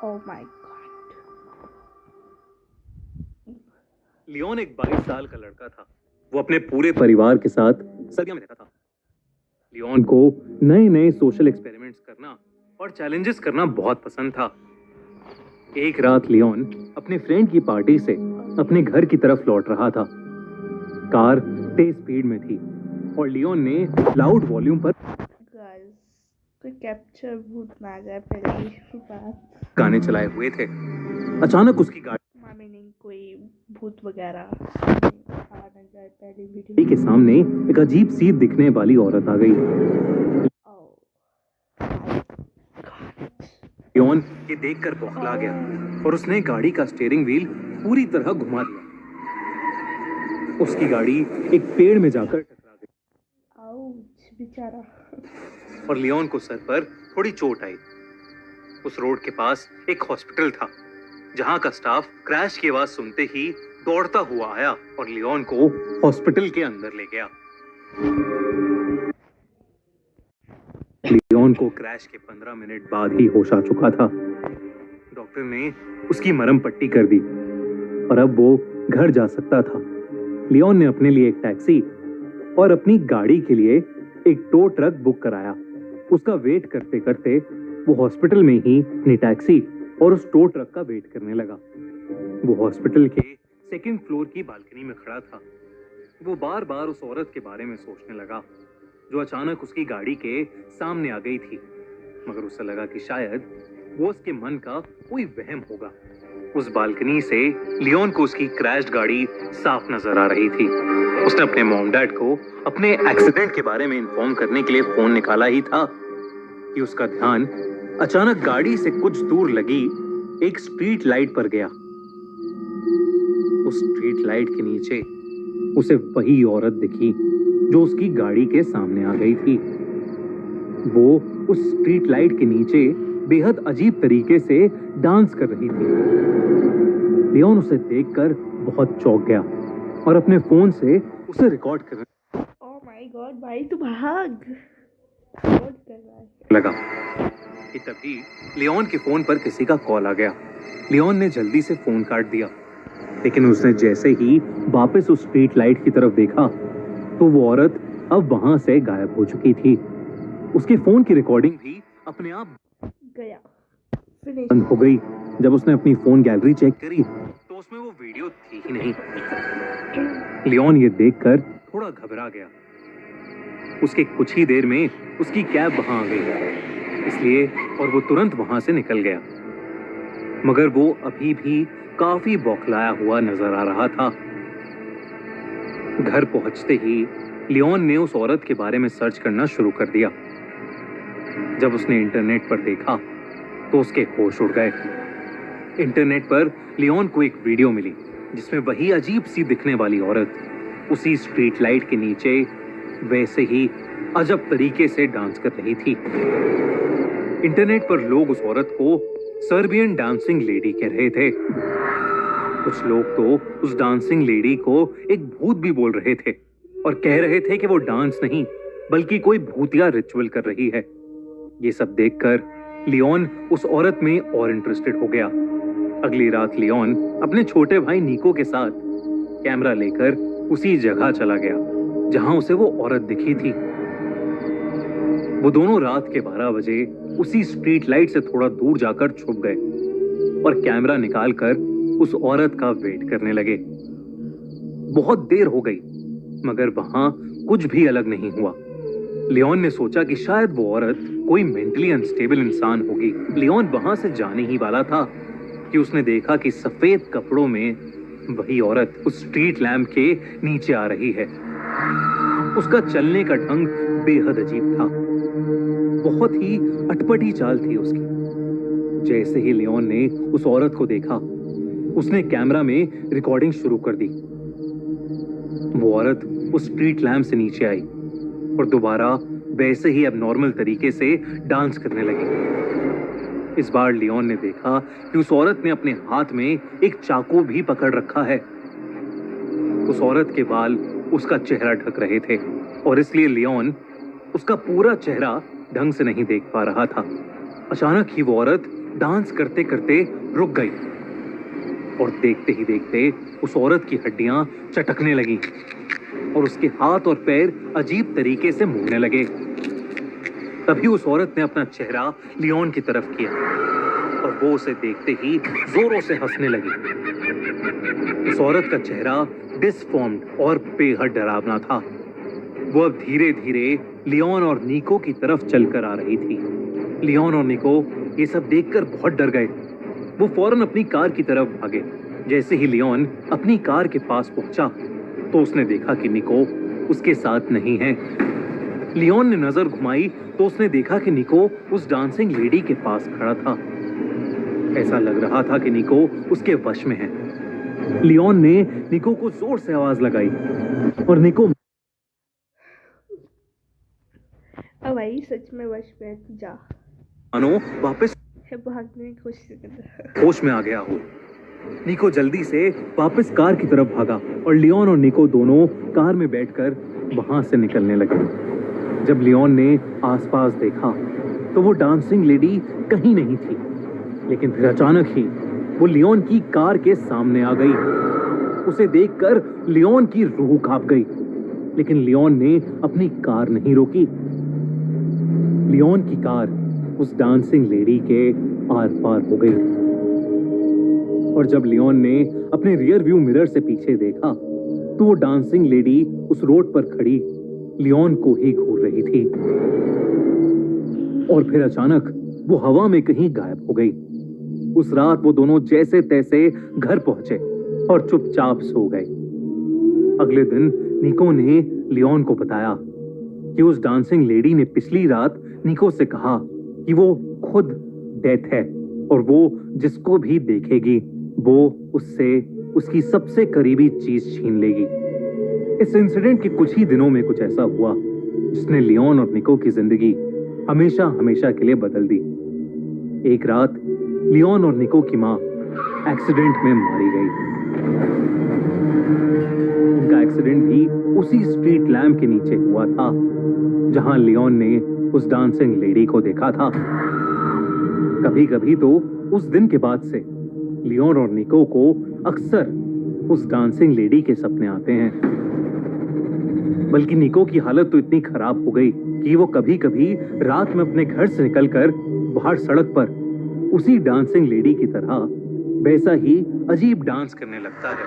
Oh my God. Leone एक 22 साल का लड़का था। वो अपने पूरे परिवार के साथ सर्बिया में रहता था। लियोन को नए नए सोशल एक्सपेरिमेंट्स करना और चैलेंजेस करना बहुत पसंद था। एक रात लियोन अपने फ्रेंड की पार्टी से अपने घर की तरफ लौट रहा था। कार तेज स्पीड में थी और लियोन ने लाउड वॉल्यूम पर गाइस, कोई कैप्चर भूत ना आ जाए पहली बात। गाने चलाए हुए थे। अचानक उसकी गाड़ी मीनिंग कोई भूत वगैरह आ ना जाए पहली वीडियो के सामने एक अजीब सी दिखने वाली औरत आ गई। लियोन ये देखकर बौखला गया और उसने गाड़ी का स्टीयरिंग व्हील पूरी तरह घुमा दिया। उसकी गाड़ी एक पेड़ में जाकर टकरा गई। आउच बेचारा। और लियोन को सर पर थोड़ी चोट आई। उस रोड के पास एक हॉस्पिटल था जहां का स्टाफ क्रैश की आवाज सुनते ही दौड़ता हुआ आया और लियोन को हॉस्पिटल के अंदर ले गया। लियोन को क्रैश के 15 मिनट बाद ही होश आ चुका था। डॉक्टर ने उसकी मरहम पट्टी कर दी और अब वो घर जा सकता था। लियोन ने अपने लिए एक टैक्सी और अपनी गाड़ी के लिए एक टो ट्रक बुक कराया। उसका वेट करते करते वो हॉस्पिटल में ही अपनी टैक्सी और उस टो ट्रक का वेट करने लगा। वो हॉस्पिटल के सेकंड फ्लोर की बालकनी में खड़ा था। वो बार बार उस औरत के बारे में सोचने लगा जो अचानक उसकी गाड़ी के सामने आ गई थी, मगर उसे लगा कि शायद वो उसके मन का कोई वहम होगा। उस बालकनी से लियोन को उसकी क्रैश्ड गाड़ी साफ नजर आ रही थी। उसने अपने मॉम डैड को अपने एक्सीडेंट के बारे में इन्फॉर्म करने के लिए फोन निकाला ही था कि उसका ध्यान अचानक गाड़ी से कुछ दूर लगी एक स्ट्रीट लाइट पर गया। उस स्ट्रीट लाइट के नीचे उसे वही औरत दिखी जो उसकी गाड़ी के सामने आ गई थी। वो उस स्ट्रीट लाइट के नीचे बेहद अजीब तरीके से डांस कर रही थी। लियोन उसे देखकर बहुत चौंक गया और अपने फोन से उसे रिकॉर्ड करने ओह माय गॉड भाई तू भाग। रिकॉर्ड कर रहा है। लगा कि तभी लियोन के फोन पर किसी का कॉल आ गया। लियोन ने जल्दी से फोन काट दिया, लेकिन उसने जैसे ही वापस उस स्ट्रीट लाइट की तरफ देखा तो वो औरत अब वहां से गायब हो चुकी थी। उसके फोन की रिकॉर्डिंग भी अपने आप गया फिनिश। बंद हो गई। जब उसने अपनी फोन गैलरी चेक करी तो उसमें वो वीडियो थी ही नहीं। लियोन ये देखकर थोड़ा घबरा गया। उसके कुछ ही देर में उसकी कैब वहां आ गई, इसलिए और वो तुरंत वहां से निकल गया। मगर वो अभी भी काफी बौखलाया हुआ नजर आ रहा था। घर पहुंचते ही लियोन ने उस औरत के बारे में सर्च करना शुरू कर दिया। जब उसने इंटरनेट पर देखा तो उसके होश उड़ गए। इंटरनेट पर लियोन को एक वीडियो मिली जिसमें वही अजीब सी दिखने वाली औरत उसी स्ट्रीट लाइट के नीचे वैसे ही अजब तरीके से डांस कर रही थी। इंटरनेट पर लोग उस औरत को सर्बियन डांसिंग लेडी कह रहे थे। कुछ लोग तो उस डांसिंग लेडी को एक भूत भी बोल रहे थे और कह रहे थे कि वो डांस नहीं बल्कि कोई भूतिया रिचुअल कर रही है। ये सब देखकर लियोन उस औरत में और इंटरेस्टेड हो गया। अगली रात लियोन अपने छोटे भाई निको के साथ कैमरा लेकर उसी जगह चला गया जहां उसे वो औरत दिखी थी। वो दोनों रात के 12 बजे उसी स्ट्रीट लाइट से थोड़ा दूर जाकर छुप गए और कैमरा निकालकर उस औरत का वेट करने लगे। बहुत देर हो गई मगर वहां कुछ भी अलग नहीं हुआ। लियोन ने सोचा कि शायद वो औरत कोई मेंटली अनस्टेबल इंसान होगी। लियोन वहां से जाने ही वाला था कि उसने देखा कि सफेद कपड़ों में वही औरत उस स्ट्रीट लैंप के नीचे आ रही है। उसका चलने का ढंग बेहद अजीब था। बहुत ही अटपटी चाल थी उसकी। जैसे ही लियोन ने उस औरत को देखा उसने कैमरा में रिकॉर्डिंग शुरू कर दी। वो औरत उस स्ट्रीट लैंप से नीचे आई और दोबारा वैसे ही अबनॉर्मल तरीके से डांस करने लगी। इस बार लियोन ने देखा कि उस औरत ने अपने हाथ में एक चाकू भी पकड़ रखा है। उस औरत के बाल उसका चेहरा ढक रहे थे और इसलिए लियोन उसका पूरा चेहरा ढंग से नहीं देख पा रहा था। अचानक ही वो औरत डांस करते करते रुक गई और देखते ही देखते उस औरत की हड्डियां चटकने लगी और उसके हाथ और पैर अजीब तरीके से मुड़ने लगे। तभी उस औरत ने अपना चेहरा लियोन की तरफ किया और वो उसे देखते ही जोरों से हंसने लगी। उस औरत का चेहरा डिसफॉर्म्ड और बेहद डरावना था। वो अब धीरे धीरे लियोन और निको की तरफ चलकर आ रही थी। लियोन और निको ये सब देखकर बहुत डर गए। वो फौरन अपनी कार की तरफ भागे। जैसे ही लियोन अपनी कार के पास पहुंचा तो उसने देखा कि निको उसके साथ नहीं है। लियोन ने नजर घुमाई तो उसने देखा कि निको उस डांसिंग लेडी के पास खड़ा था। ऐसा लग रहा था कि निको उसके वश में है। लियोन ने निको को जोर से आवाज लगाई और निको अब भाई सच में वश में है, तू जा। मानो वापस भागने की कोशिश कर रहा। होश में आ गया हो। निको जल्दी से वापस कार की तरफ भागा और लियोन और निको दोनों कार में बैठकर वहां से निकलने लगे। जब लियोन ने आसपास देखा तो वो डांसिंग लेडी कहीं नहीं थी, लेकिन फिर अचानक ही वो लियोन की कार के सामने आ गई। उसे देखकर लियोन की रूह कांप गई, लेकिन लियोन ने अपनी कार नहीं रोकी। लियोन की कार उस डांसिंग लेडी के आर पार हो गई और जब लियोन ने अपने रियर व्यू मिरर से पीछे देखा तो वो डांसिंग लेडी उस रोड पर खड़ी लियोन को ही घूर रही थी और फिर अचानक वो हवा में कहीं गायब हो गई। उस रात वो दोनों जैसे तैसे घर पहुंचे और चुपचाप सो गए। अगले दिन निको ने लियोन को बताया कि उस डांसिंग लेडी ने पिछली रात निको से कहा कि वो खुद डेथ है और वो जिसको भी देखेगी वो उससे उसकी सबसे करीबी चीज छीन लेगी। इस इंसिडेंट के कुछ ही दिनों में कुछ ऐसा हुआ जिसने लियोन और निको की जिंदगी हमेशा हमेशा के लिए बदल दी। एक रात लियोन और निको की माँ एक्सीडेंट में मारी गई। उनका एक्सीडेंट भी उसी स्ट्रीट लैम्प के नीचे हुआ था जहां लियोन ने उस डांसिंग लेडी को देखा था। कभी कभी तो उस दिन के बाद से लियोन और निको को अक्सर उस डांसिंग लेडी के सपने आते हैं। बल्कि निको की हालत तो इतनी खराब हो गई कि वो कभी कभी रात में अपने घर से निकलकर बाहर सड़क पर उसी डांसिंग लेडी की तरह वैसा ही अजीब डांस करने लगता है।